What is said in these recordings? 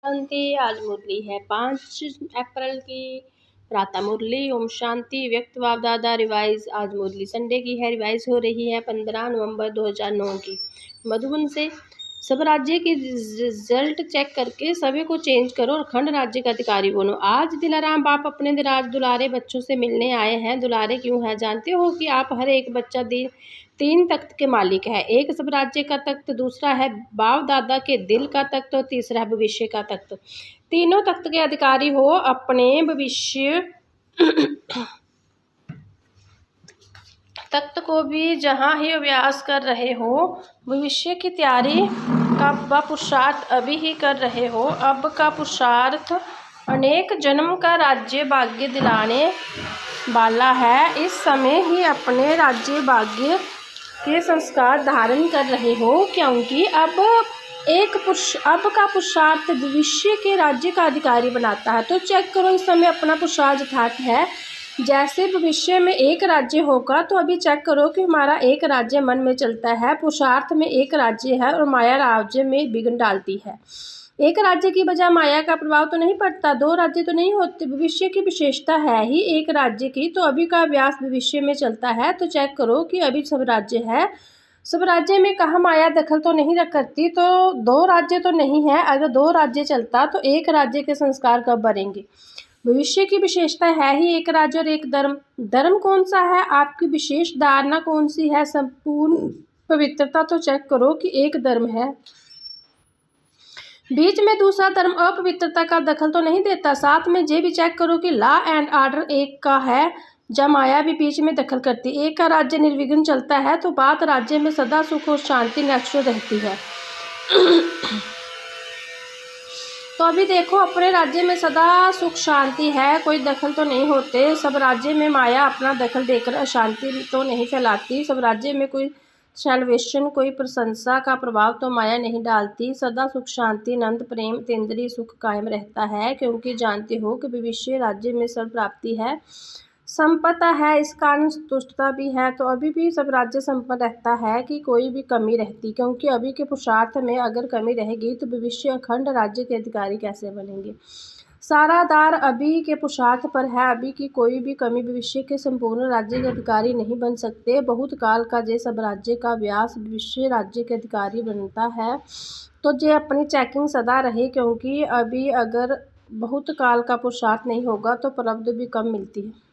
शांति। आज मुरली है 5 अप्रैल की प्रातः मुरली। ओम शांति। व्यक्त बाप दादा रिवाइज। आज मुरली संडे की है, रिवाइज हो रही है 15 नवंबर 2009 की। मधुबन से सब राज्य की रिजल्ट चेक करके सभी को चेंज करो और अखंड राज्य का अधिकारी बनो। आज दिलाराम बाप अपने दुलारे बच्चों से मिलने आए हैं। दुलारे क्यों हैं? जानते हो कि आप हर एक बच्चा 3 तख्त के मालिक है। एक सब राज्य का तख्त, दूसरा है बाप दादा के दिल का तख्त और तीसरा है भविष्य का तख्त। तीनों तख्त के अधिकारी हो। अपने भविष्य तख्त को भी जहाँ ही अभ्यास कर रहे हो, भविष्य की तैयारी का पुरुषार्थ अभी ही कर रहे हो। अब का पुरुषार्थ अनेक जन्म का राज्य भाग्य दिलाने वाला है। इस समय ही अपने राज्य भाग्य के संस्कार धारण कर रहे हो, क्योंकि अब का पुरुषार्थ भविष्य के राज्य का अधिकारी बनाता है। तो चेक करो इस समय अपना पुरुषार्थ यथार्थ है। जैसे भविष्य में एक राज्य होगा, तो अभी चेक करो कि हमारा एक राज्य मन में चलता है, पुरुषार्थ में एक राज्य है और माया राज्य में विघ्न डालती है। एक राज्य की बजाय माया का प्रभाव तो नहीं पड़ता, 2 राज्य तो नहीं होते। भविष्य की विशेषता है ही एक राज्य की, तो अभी का अभ्यास भविष्य में चलता है। तो चेक करो कि अभी सब राज्य है, सब राज्य में कहाँ माया दखल तो नहीं करती, तो 2 राज्य तो नहीं है। अगर 2 राज्य चलता तो एक राज्य के संस्कार कब बनेंगे? भविष्य की विशेषता है ही एक राज्य और एक धर्म। धर्म कौन सा है? आपकी विशेष धारणा कौन सी है? संपूर्ण पवित्रता। तो चेक करो कि एक धर्म है, बीच में दूसरा धर्म अपवित्रता का दखल तो नहीं देता। साथ में ये भी चेक करो कि लॉ एंड ऑर्डर एक का है, जब माया भी बीच में दखल करती। एक का राज्य निर्विघ्न चलता है, तो बात राज्य में सदा सुख और शांति नेचुरल रहती है। तो अभी देखो अपने राज्य में सदा सुख शांति है, कोई दखल तो नहीं होते। सब राज्य में माया अपना दखल देकर अशांति तो नहीं फैलाती। सब राज्य में कोई सेलिब्रेशन, कोई प्रशंसा का प्रभाव तो माया नहीं डालती। सदा सुख शांति आनंद प्रेम तेंद्रीय सुख कायम रहता है, क्योंकि जानते हो कि भविष्य राज्य में सर्व प्राप्ति है, संपदा है, इस कारण संतुष्टता भी है। तो अभी भी सब राज्य संपन्न रहता है कि कोई भी कमी रहती, क्योंकि अभी के पुरुषार्थ में अगर कमी रहेगी तो भविष्य अखंड राज्य के अधिकारी कैसे बनेंगे? सारा आधार अभी के पुरुषार्थ पर है। अभी की कोई भी कमी भविष्य के संपूर्ण राज्य के अधिकारी नहीं बन सकते। बहुत काल का जे सब राज्य का व्यास भविष्य राज्य के अधिकारी बनता है, तो जे अपनी चेकिंग सदा रहे, क्योंकि अभी अगर बहुत काल का पुरुषार्थ नहीं होगा तो प्रारब्ध भी कम मिलती है।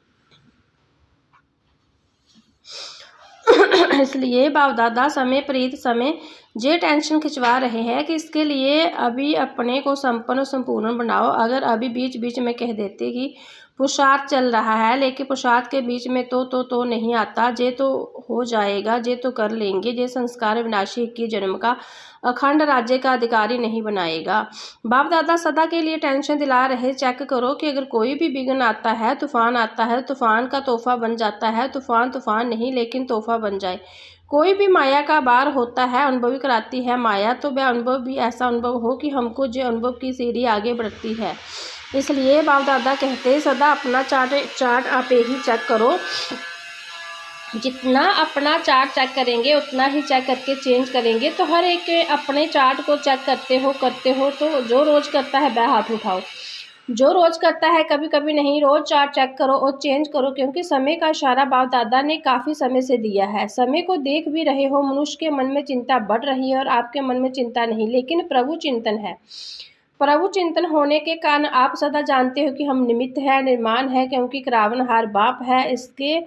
इसलिए बाप दादा समय प्रीत समय जे टेंशन खिंचवा रहे हैं कि इसके लिए अभी अपने को संपन्न और संपूर्ण बनाओ। अगर अभी बीच बीच में कह देते कि पुरुषार्थ चल रहा है, लेकिन पुरुषार्थ के बीच में तो नहीं आता, जे तो हो जाएगा, जे तो कर लेंगे, जे संस्कार विनाशी 21 जन्म का अखंड राज्य का अधिकारी नहीं बनाएगा। बाप दादा सदा के लिए टेंशन दिला रहे। चेक करो कि अगर कोई भी विघ्न आता है, तूफान आता है, तूफान का तोहफा बन जाता है। तूफान नहीं, लेकिन तोहफा बन जाए। कोई भी माया का बार होता है, अनुभवी कराती है माया, तो वह अनुभव भी ऐसा अनुभव हो कि हमको जो अनुभव की सीढ़ी आगे बढ़ती है। इसलिए बाप दादा कहते सदा अपना चार्ट आप ही चेक करो। जितना अपना चार्ट चेक करेंगे उतना ही चेक करके चेंज करेंगे। तो हर एक के अपने चार्ट को चेक करते हो। तो जो रोज़ करता है वह हाथ उठाओ, जो रोज़ करता है कभी कभी नहीं, रोज़ चार्ट चेक करो और चेंज करो, क्योंकि समय का इशारा बाप दादा ने काफ़ी समय से दिया है। समय को देख भी रहे हो। मनुष्य के मन में चिंता बढ़ रही है और आपके मन में चिंता नहीं, लेकिन प्रभु चिंतन है। प्रभु चिंतन होने के कारण आप सदा जानते हो कि हम निमित्त है, निर्माण है, क्योंकि करावनहार बाप है। इसके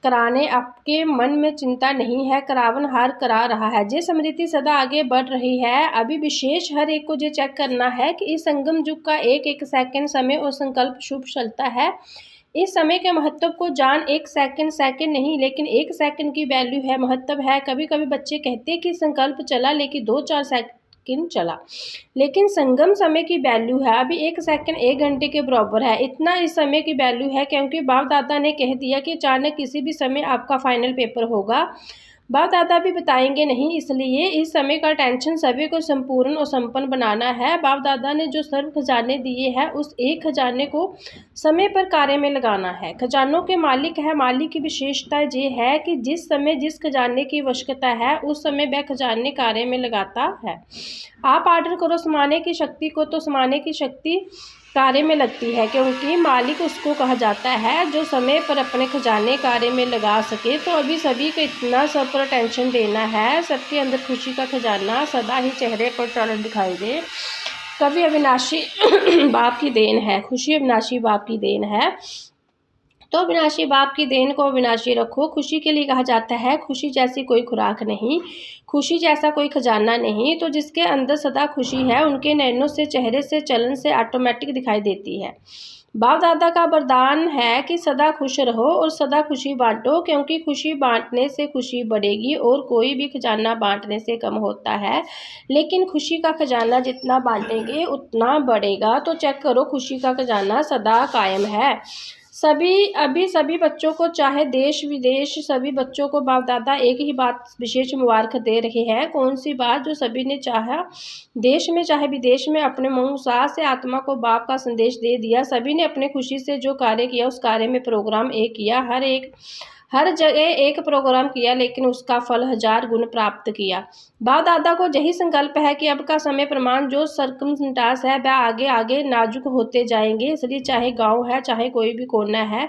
कराने आपके मन में चिंता नहीं है, करावनहार करा रहा है। जे स्मृति सदा आगे बढ़ रही है। अभी विशेष हर एक को जो चेक करना है कि इस संगम युग का एक एक सेकंड समय और संकल्प शुभ चलता है। इस समय के महत्व को जान। एक सेकंड नहीं, लेकिन 1 सेकंड की वैल्यू है, महत्व है। कभी कभी बच्चे कहते हैं कि संकल्प चला, लेकिन 2-4 सेकंड चला, लेकिन संगम समय की वैल्यू है। अभी 1 सेकंड 1 घंटे के बराबर है, इतना इस समय की वैल्यू है, क्योंकि बाप दादा ने कह दिया कि अचानक किसी भी समय आपका फाइनल पेपर होगा। बाप दादा भी बताएंगे नहीं, इसलिए इस समय का टेंशन सभी को संपूर्ण और संपन्न बनाना है। बाप दादा ने जो सर्व खजाने दिए हैं उस एक खजाने को समय पर कार्य में लगाना है। खजानों के मालिक है। मालिक की विशेषता ये है कि जिस समय जिस खजाने की आवश्यकता है उस समय वह खजाने कार्य में लगाता है। आप ऑर्डर करो समाने की शक्ति को, तो समाने की शक्ति कार्य में लगती है, क्योंकि मालिक उसको कहा जाता है जो समय पर अपने खजाने कार्य में लगा सके। तो अभी सभी को इतना सब पर टेंशन देना है, सबके अंदर खुशी का खजाना सदा ही चेहरे पर चलन दिखाई दे। कभी अविनाशी बाप की देन है, खुशी अविनाशी बाप की देन है, तो अविनाशी बाप की देन को अविनाशी रखो। खुशी के लिए कहा जाता है खुशी जैसी कोई खुराक नहीं, खुशी जैसा कोई खजाना नहीं। तो जिसके अंदर सदा खुशी है उनके नैनों से, चेहरे से, चलन से ऑटोमेटिक दिखाई देती है। बाप दादा का वरदान है कि सदा खुश रहो और सदा खुशी बांटो, क्योंकि खुशी बांटने से खुशी बढ़ेगी और कोई भी खजाना बांटने से कम होता है, लेकिन खुशी का खजाना जितना बांटेंगे उतना बढ़ेगा। तो चेक करो, खुशी का खजाना सदा कायम है। सभी बच्चों को, चाहे देश विदेश, सभी बच्चों को बाप दादा एक ही बात विशेष मुबारक दे रहे हैं। कौन सी बात? जो सभी ने चाहा देश में चाहे विदेश में अपने मुँह से आत्मा को बाप का संदेश दे दिया। सभी ने अपने खुशी से जो कार्य किया उस कार्य में प्रोग्राम एक किया, हर जगह एक प्रोग्राम किया, लेकिन उसका फल 1000 गुण प्राप्त किया। बाप दादा को यही संकल्प है कि अब का समय प्रमाण जो सर्कमस्टेंस है वह आगे आगे नाजुक होते जाएंगे, इसलिए चाहे गांव है चाहे कोई भी कोना है,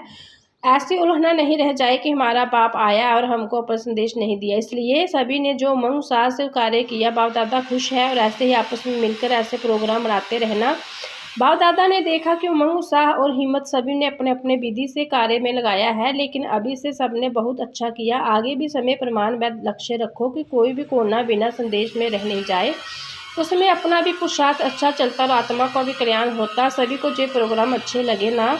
ऐसी उलझना नहीं रह जाए कि हमारा बाप आया और हमको अपना संदेश नहीं दिया। इसलिए सभी ने जो उमंग उत्साह से कार्य किया, बाप दादा खुश है और ऐसे ही आपस में मिलकर ऐसे प्रोग्राम बनाते रहना। बाप दादा ने देखा कि उमंग उत्साह और हिम्मत सभी ने अपने अपने विधि से कार्य में लगाया है, लेकिन अभी से सबने बहुत अच्छा किया। आगे भी समय प्रमाण व लक्ष्य रखो कि कोई भी कोना बिना संदेश में रह नहीं जाए, उसमें अपना भी पुरुषार्थ अच्छा चलता और आत्मा का भी कल्याण होता। सभी को जो प्रोग्राम अच्छे लगे ना,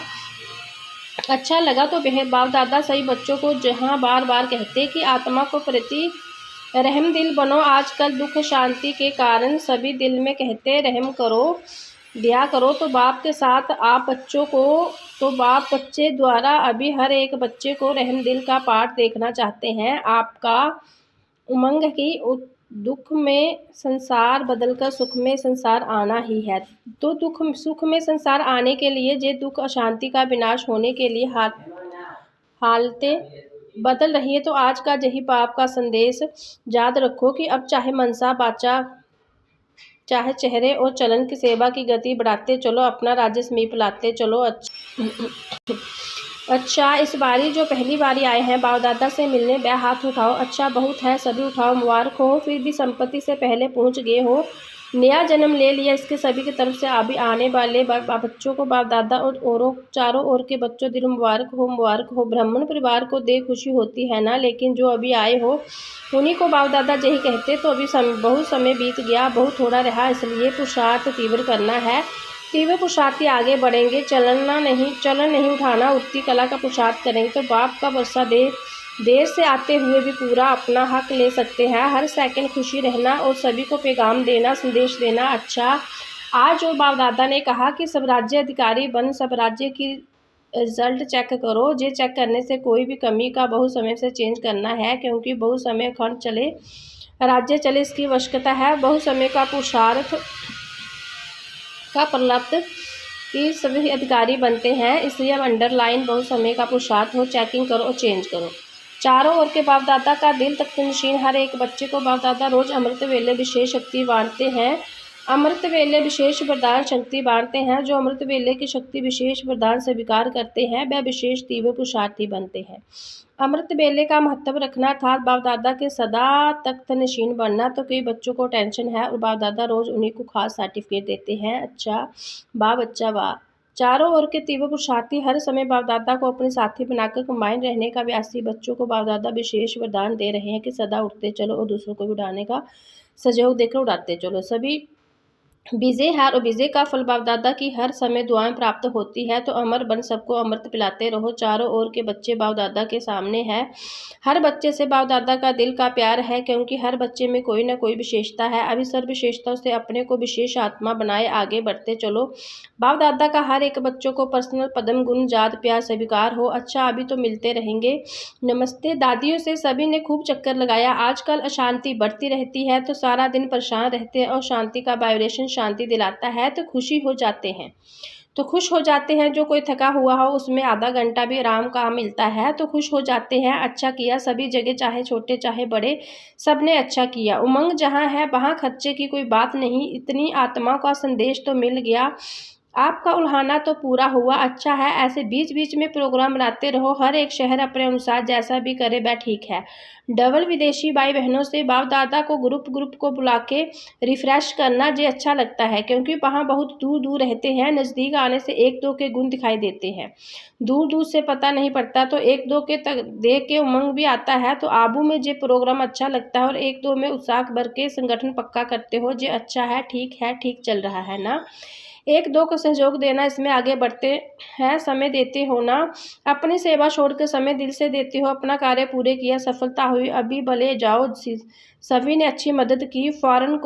अच्छा लगा तो बेहद। बाप दादा सही बच्चों को जहाँ बार बार कहते कि आत्मा को प्रति रहम दिल बनो। आजकल दुख शांति के कारण सभी दिल में कहते रहम करो, दिया करो। तो बाप के साथ आप बच्चों को, तो बाप बच्चे द्वारा अभी हर एक बच्चे को रहम दिल का पाठ देखना चाहते हैं। आपका उमंग की दुख में संसार बदलकर सुख में संसार आना ही है। तो सुख में संसार आने के लिए, जे दुख अशांति का विनाश होने के लिए हालतें बदल रही है। तो आज का यही बाप का संदेश याद रखो कि अब चाहे मनसा बाचा चाहे चेहरे और चलन की सेवा की गति बढ़ाते चलो, अपना राज्य समीप लाते चलो। अच्छा, इस बारी जो पहली बारी आए हैं बाप दादा से मिलने, वह हाथ उठाओ। अच्छा, बहुत है, सभी उठाओ। मुबारक हो, फिर भी संपत्ति से पहले पहुंच गए हो, नया जन्म ले लिया। इसके सभी की तरफ से अभी आने वाले बच्चों को बाप दादा और चारों ओर के बच्चों दिल मुबारक हो, मुबारक हो। ब्राह्मण परिवार को देख खुशी होती है ना, लेकिन जो अभी आए हो उन्हीं को बाप दादा यही कहते। तो अभी बहुत समय बीत गया, बहुत थोड़ा रहा, इसलिए पुरुषार्थ तीव्र करना है। तीव्र पुरुषार्थी आगे बढ़ेंगे, चलन नहीं उठाना, उठती कला का पुरुषार्थ करेंगे तो बाप का वर्षा देर से आते हुए भी पूरा अपना हक ले सकते हैं। हर सेकंड खुशी रहना और सभी को पैगाम देना, संदेश देना। अच्छा, आज जो बाप दादा ने कहा कि सब राज्य अधिकारी बन, सब राज्य की रिजल्ट चेक करो। ये चेक करने से कोई भी कमी का बहुत समय से चेंज करना है, क्योंकि बहुत समय खंड चले राज्य चले, इसकी आवश्यकता है। बहुत समय का पुरुषार्थ का प्रलब्ध कि सभी अधिकारी बनते हैं, इसलिए अब अंडरलाइन बहुत समय का पुरुषार्थ हो, चेकिंग करो और चेंज करो। चारों ओर के बाप दादा का दिल तक नशीन हर एक बच्चे को बाप दादा रोज अमृत वेले विशेष शक्ति बांटते हैं। अमृत वेले विशेष वरदान शक्ति बांटते हैं। जो अमृत वेले की शक्ति विशेष वरदान स्वीकार करते हैं वह विशेष तीव्र पुरुषार्थी बनते हैं। अमृत वेले का महत्व रखना था बाप दादा के सदा तख्त नशीन बनना। तो कई बच्चों को टेंशन है और बाप दादा रोज उन्हीं को खास सर्टिफिकेट देते हैं। अच्छा वाह। चारों ओर के तीव्र पुरुषार्थी हर समय बाप दादा को अपने साथी बनाकर कंबाइन रहने का व्यासी बच्चों को बाप दादा विशेष वरदान दे रहे हैं कि सदा उठते चलो और दूसरों को उड़ाने का सहयोग देकर उड़ाते चलो। सभी विजय हार और विजय का फल बाप दादा की हर समय दुआएं प्राप्त होती है। तो अमर बन सबको अमृत पिलाते रहो। चारों ओर के बच्चे बाप दादा के सामने है। हर बच्चे से बाप दादा का दिल का प्यार है, क्योंकि हर बच्चे में कोई ना कोई विशेषता है। अभी सर्व विशेषताओं से अपने को विशेष आत्मा बनाए आगे बढ़ते चलो। बाप दादा का हर एक बच्चों को पर्सनल पदम गुण जात प्यार स्वीकार हो। अच्छा, अभी तो मिलते रहेंगे। नमस्ते। दादियों से सभी ने खूब चक्कर लगाया। आजकल अशांति बढ़ती रहती है, तो सारा दिन परेशान रहते हैं और शांति का वाइब्रेशन शांति दिलाता है, तो खुश हो जाते हैं। जो कोई थका हुआ हो उसमें आधा घंटा भी आराम का मिलता है, तो खुश हो जाते हैं। अच्छा किया, सभी जगह चाहे छोटे चाहे बड़े सबने अच्छा किया। उमंग जहाँ है वहाँ खर्चे की कोई बात नहीं। इतनी आत्मा का संदेश तो मिल गया। आपका उल्हाना तो पूरा हुआ। अच्छा है, ऐसे बीच बीच में प्रोग्राम बनाते रहो। हर एक शहर अपने अनुसार जैसा भी करे वह ठीक है। डबल विदेशी भाई बहनों से बाप दादा को ग्रुप को बुला के रिफ्रेश करना जे अच्छा लगता है, क्योंकि वहाँ बहुत दूर दूर रहते हैं। नज़दीक आने से एक दो के गुण दिखाई देते हैं, दूर दूर से पता नहीं पड़ता, तो एक दो के तक देख के उमंग भी आता है। तो आबू में जे प्रोग्राम अच्छा लगता है और एक दो में उत्साह भर के संगठन पक्का करते हो जे अच्छा है, ठीक चल रहा है ना। एक दो को सहयोग देना, इसमें आगे बढ़ते हैं। समय देते हो ना, अपनी सेवा छोड़कर समय दिल से देते हो। अपना कार्य पूरे किया, सफलता हुई, अभी भले जाओ। सभी ने अच्छी मदद की। फॉरेन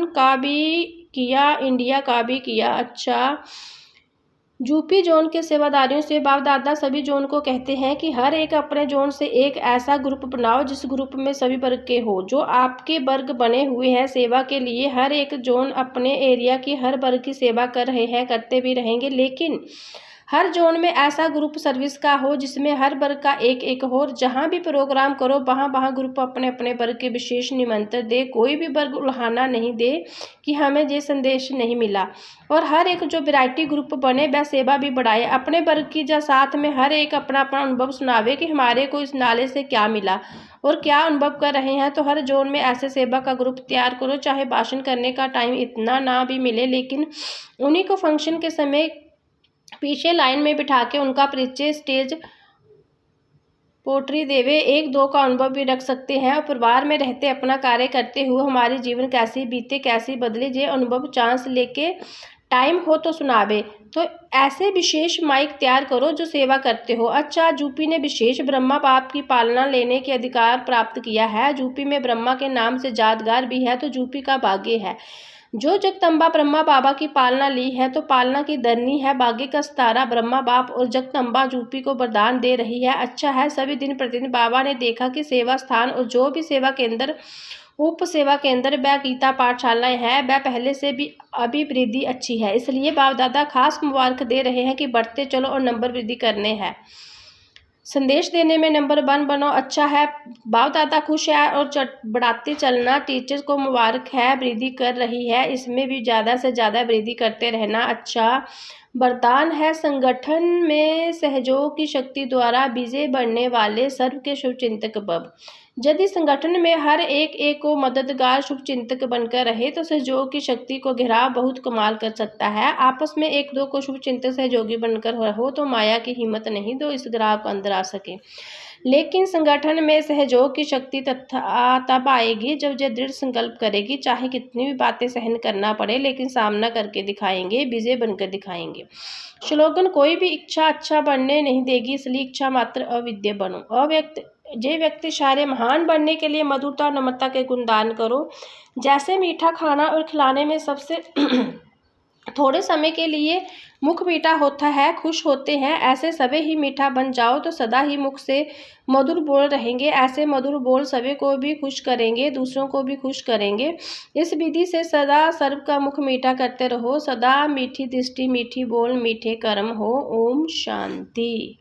का भी किया, इंडिया का भी किया। अच्छा, यूपी जोन के सेवादारियों से बाप दादा सभी जोन को कहते हैं कि हर एक अपने जोन से एक ऐसा ग्रुप बनाओ जिस ग्रुप में सभी वर्ग के हो। जो आपके वर्ग बने हुए हैं सेवा के लिए, हर एक जोन अपने एरिया की हर वर्ग की सेवा कर रहे हैं, करते भी रहेंगे। लेकिन हर जोन में ऐसा ग्रुप सर्विस का हो जिसमें हर वर्ग का एक हो। जहाँ भी प्रोग्राम करो वहाँ ग्रुप अपने अपने वर्ग के विशेष निमंत्रण दे। कोई भी वर्ग उल्हाना नहीं दे कि हमें ये संदेश नहीं मिला। और हर एक जो वैरायटी ग्रुप बने वह सेवा भी बढ़ाए। अपने वर्ग की जा साथ में हर एक अपना अपना अनुभव सुनावे कि हमारे को इस नाले से क्या मिला और क्या अनुभव कर रहे हैं। तो हर जोन में ऐसे सेवा का ग्रुप तैयार करो। चाहे भाषण करने का टाइम इतना ना भी मिले, लेकिन उन्हीं को फंक्शन के समय पीछे लाइन में बिठा के उनका परिचय स्टेज पोट्री देवे। एक दो का अनुभव भी रख सकते हैं। और परिवार में रहते अपना कार्य करते हुए हमारे जीवन कैसे बीते कैसे बदले, ये अनुभव चांस लेके टाइम हो तो सुनावे। तो ऐसे विशेष माइक तैयार करो जो सेवा करते हो। अच्छा, यूपी ने विशेष ब्रह्मा बाप की पालना लेने के अधिकार प्राप्त किया है। यूपी में ब्रह्मा के नाम से यादगार भी है, तो यूपी का भाग्य है। जो जगदम्बा ब्रह्मा बाबा की पालना ली है, तो पालना की धरनी है। भाग्य का सितारा ब्रह्मा बाप और जगदम्बा यूपी को वरदान दे रही है। अच्छा है, सभी दिन प्रतिदिन बाबा ने देखा कि सेवा स्थान और जो भी सेवा केंद्र उप सेवा केंद्र व गीता पाठशालाएं हैं वह पहले से भी अभी वृद्धि अच्छी है। इसलिए बाप दादा खास मुबारक दे रहे हैं कि बढ़ते चलो और नंबर वृद्धि करने हैं। संदेश देने में नंबर 1 बनो। अच्छा है, बाप दादा खुश है और बढ़ाते चलना। टीचर्स को मुबारक है, वृद्धि कर रही है, इसमें भी ज़्यादा से ज़्यादा वृद्धि करते रहना। अच्छा, वरदान है संगठन में सहयोग की शक्ति द्वारा विजय बढ़ने वाले सर्व के शुभचिंतक भव। यदि संगठन में हर एक को मददगार शुभचिंतक बनकर रहे तो सहयोग की शक्ति को घेराव बहुत कमाल कर सकता है। आपस में एक दो को शुभचिंतक सहयोगी बनकर रहो तो माया की हिम्मत नहीं दो इस घेराव को अंदर आ सके। लेकिन संगठन में सहयोग की शक्ति तब आएगी जब ये दृढ़ संकल्प करेगी। चाहे कितनी भी बातें सहन करना पड़े, लेकिन सामना करके दिखाएंगे, विजय बनकर दिखाएंगे। स्लोगन, कोई भी इच्छा अच्छा बनने नहीं देगी, इसलिए इच्छा मात्र अविद्या बनो। जे व्यक्ति सारे महान बनने के लिए मधुरता और नम्रता के गुणगान करो। जैसे मीठा खाना और खिलाने में सबसे थोड़े समय के लिए मुख मीठा होता है, खुश होते हैं, ऐसे सभी ही मीठा बन जाओ तो सदा ही मुख से मधुर बोल रहेंगे। ऐसे मधुर बोल सभी को भी खुश करेंगे, दूसरों को भी खुश करेंगे। इस विधि से सदा सर्व का मुख मीठा करते रहो। सदा मीठी दृष्टि, मीठी बोल, मीठे कर्म हो। ओम शांति।